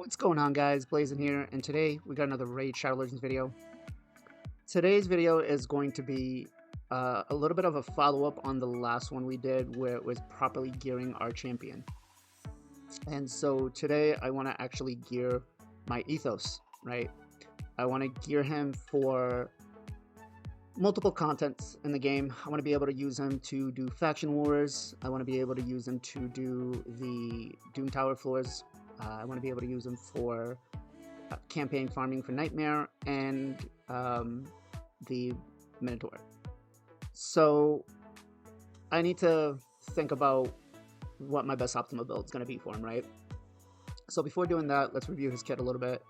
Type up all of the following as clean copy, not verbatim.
What's going on, guys? Blazing here, and today we got another Raid Shadow Legends video. Today's video is going to be a little bit of a follow-up on the last one we did where it was properly gearing our champion. And so today I want to actually gear my Ithos, right? I want to gear him for multiple contents in the game. I want to be able to use him to do faction wars. I want to be able to use him to do the Doom Tower floors. I want to be able to use them for campaign farming for Nightmare and the Minotaur. So I need to think about what my best optimal build is going to be for him, right? So before doing that, let's review his kit a little bit,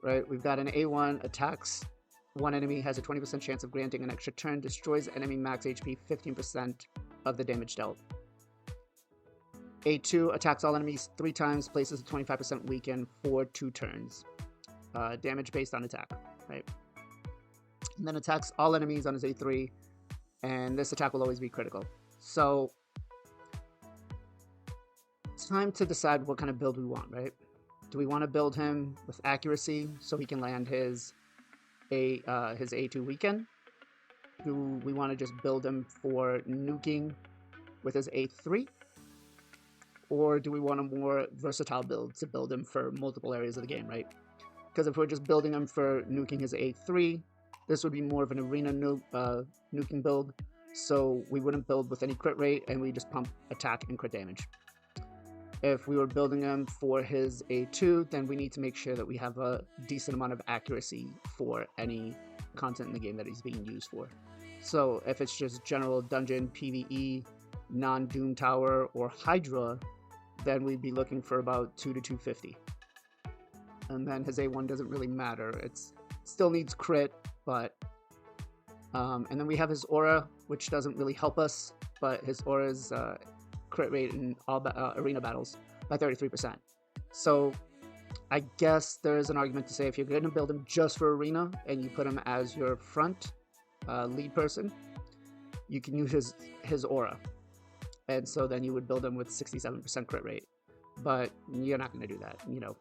right? We've got an A1, attacks one enemy, has a 20% chance of granting an extra turn, destroys enemy max HP 15% of the damage dealt. A2 attacks all enemies 3 times, places a 25% weaken for 2 turns. Damage based on attack, right? And then attacks all enemies on his A3, and this attack will always be critical. So it's time to decide what kind of build we want, right? Do we want to build him with accuracy so he can land his A2 weaken? Do we want to just build him for nuking with his A3? Or do we want a more versatile build to build him for multiple areas of the game, right? Because if we're just building him for nuking his A3, this would be more of an arena nuking build, so we wouldn't build with any crit rate, and we just pump attack and crit damage. If we were building him for his A2, then we need to make sure that we have a decent amount of accuracy for any content in the game that he's being used for. So if it's just general dungeon, PvE, non-Doom Tower, or Hydra, then we'd be looking for about 2 to 250. And then his A1 doesn't really matter. It still needs crit, but... and then we have his aura, which doesn't really help us, but his aura's crit rate in all arena battles by 33%. So I guess there's an argument to say if you're going to build him just for arena, and you put him as your front lead person, you can use his aura. And so then you would build him with 67% crit rate, but you're not going to do that, you know.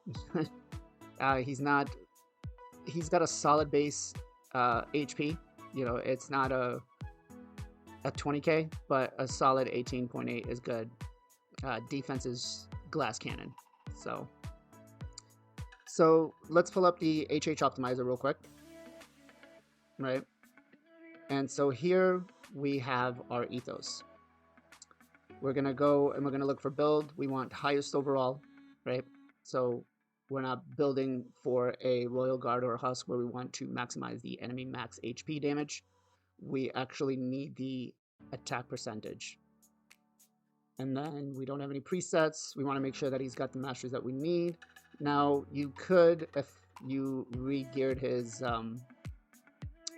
He's got a solid base HP, you know, it's not a 20k, but a solid 18.8 is good. Defense is glass cannon. So let's pull up the HH optimizer real quick, right? And so here we have our Ithos. We're going to go and we're going to look for build. We want highest overall, right? So we're not building for a Royal Guard or a Husk where we want to maximize the enemy max HP damage. We actually need the attack percentage. And then we don't have any presets. We want to make sure that he's got the masteries that we need. Now, you could, if you re-geared his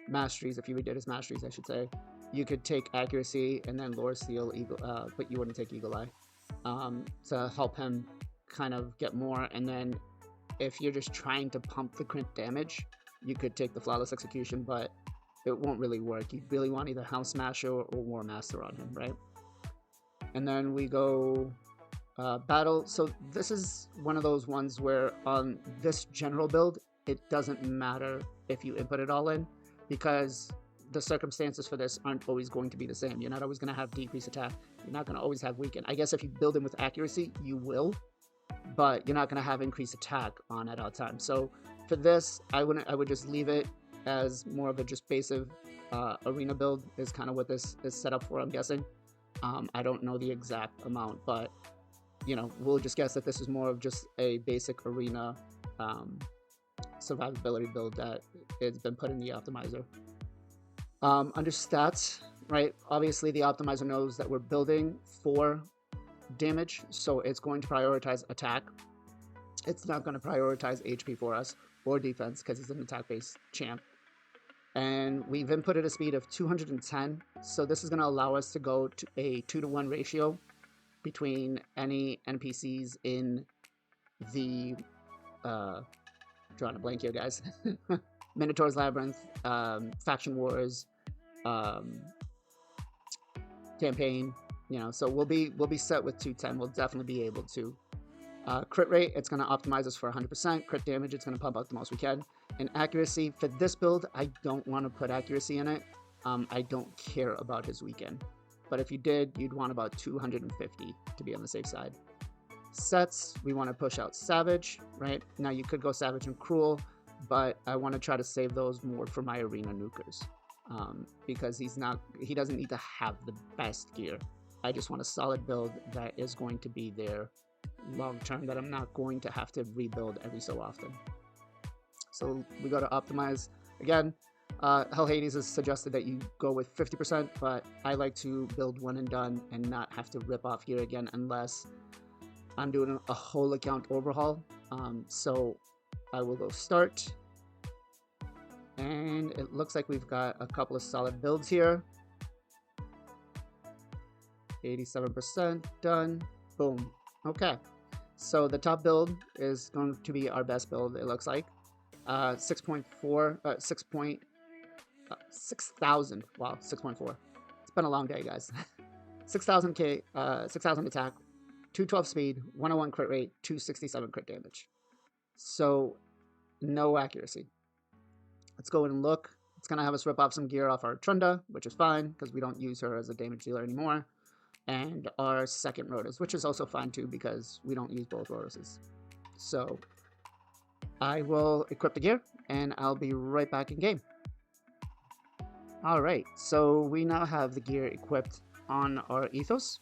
masteries, if you redid his masteries, I should say, you could take accuracy and then lore seal, eagle, but you wouldn't take eagle eye to help him kind of get more. And then if you're just trying to pump the crit damage, you could take the flawless execution, but it won't really work. You really want either House Smasher or War Master on him, right? And then we go battle. So this is one of those ones where on this general build, it doesn't matter if you input it all in, because the circumstances for this aren't always going to be the same. You're not always going to have decreased attack. You're not going to always have weaken. I guess if you build him with accuracy, you will, but you're not going to have increased attack on at all times. So for this, I would just leave it as more of a just basic arena build is kind of what this is set up for, I'm guessing. I don't know the exact amount, but you know, we'll just guess that this is more of just a basic arena survivability build that has been put in the optimizer. Under stats, right, obviously the optimizer knows that we're building for damage, so it's going to prioritize attack. It's not going to prioritize HP for us or defense because he's an attack-based champ. And we've inputted a speed of 210, so this is going to allow us to go to a 2-to-1 ratio between any NPCs in the drawing a blank here, guys. Minotaur's Labyrinth, Faction Wars, campaign, you know, so we'll be set with 210. We'll definitely be able to Crit rate, it's going to optimize us for 100%. Crit damage, it's going to pump out the most we can. And accuracy, for this build, I don't want to put accuracy in it. I don't care about his weekend. But if you did, you'd want about 250 to be on the safe side. Sets, we want to push out Savage, right? Now you could go Savage and Cruel, but I want to try to save those more for my arena nukers. Because he doesn't need to have the best gear. I just want a solid build that is going to be there long term, that I'm not going to have to rebuild every so often. So we go to optimize again. Hell Hades has suggested that you go with 50%, but I like to build one and done and not have to rip off gear again unless I'm doing a whole account overhaul. So I will go start, and it looks like we've got a couple of solid builds here. 87% done. Boom. Okay, so the top build is going to be our best build, it looks like. 6,000. Wow, 6.4. It's been a long day, guys. 6,000 attack, 212 speed, 101 crit rate, 267 crit damage. So no accuracy. Let's go and look. It's gonna have us rip off some gear off our Trunda, which is fine because we don't use her as a damage dealer anymore. And our second Rotos, which is also fine too because we don't use both Rotoses. So I will equip the gear and I'll be right back in game. Alright, so we now have the gear equipped on our Ithos.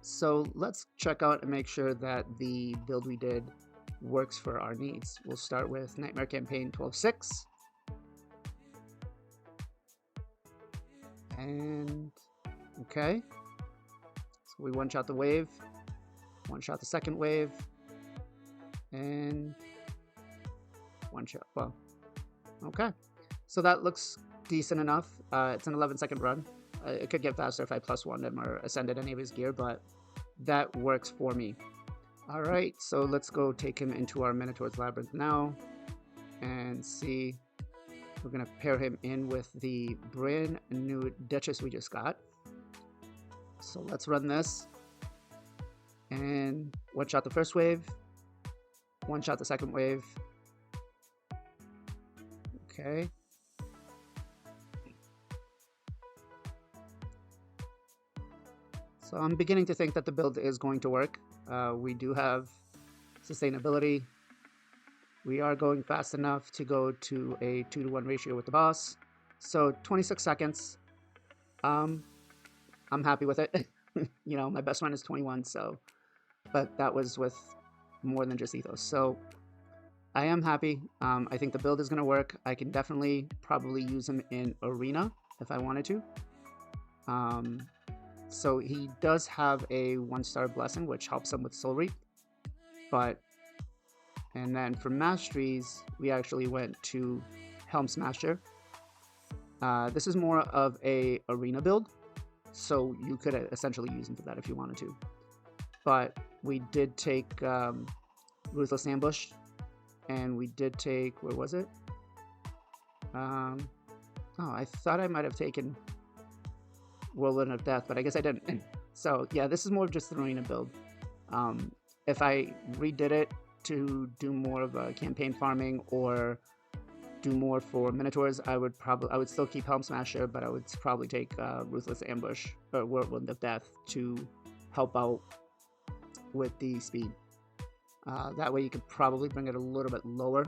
So let's check out and make sure that the build we did works for our needs. We'll start with Nightmare Campaign 12.6. And okay. So we one-shot the wave, one-shot the second wave, and one-shot, well, okay. So that looks decent enough. It's an 11-second run. It could get faster if I +1 him or ascended any of his gear, but that works for me. Alright, so let's go take him into our Minotaur's Labyrinth now and see. We're going to pair him in with the brand new Duchess we just got. So let's run this. And one-shot the first wave. One-shot the second wave. Okay. So I'm beginning to think that the build is going to work. We do have sustainability. We are going fast enough to go to a 2-to-1 ratio with the boss. So 26 seconds. I'm happy with it. You know, my best run is 21, so, but that was with more than just Ethos. So I am happy. I think the build is going to work. I can definitely probably use him in Arena if I wanted to. So he does have a 1-star blessing, which helps him with Soul Reap. And then for Masteries, we actually went to Helm Smasher. This is more of a Arena build, so you could essentially use him for that if you wanted to. But we did take Ruthless Ambush, and we did take, where was it? Oh, I thought I might have taken Whirlwind of Death, but I guess I didn't. So yeah, this is more of just an Arena build. If I redid it to do more of a campaign farming or do more for Minotaurs, I would still keep Helm Smasher, but I would probably take Ruthless Ambush or Whirlwind of Death to help out with the speed. That way you could probably bring it a little bit lower.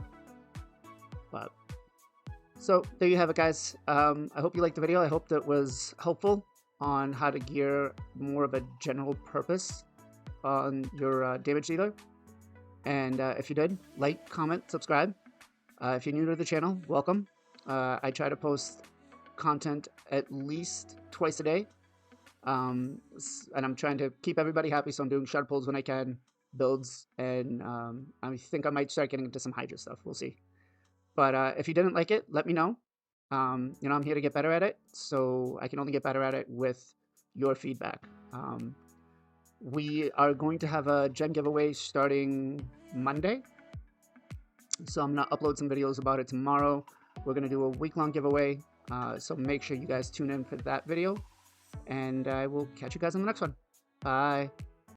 But so there you have it, guys. I hope you liked the video. I hope that was helpful on how to gear more of a general purpose on your damage dealer. And if you did, like, comment, subscribe. If you're new to the channel, welcome. I try to post content at least twice a day. And I'm trying to keep everybody happy, so I'm doing shard pulls when I can, builds, and I think I might start getting into some Hydra stuff. We'll see. But if you didn't like it, let me know. You know, I'm here to get better at it, so I can only get better at it with your feedback. We are going to have a gem giveaway starting Monday. So I'm going to upload some videos about it tomorrow. We're going to do a week-long giveaway. So make sure you guys tune in for that video. And I will catch you guys on the next one. Bye.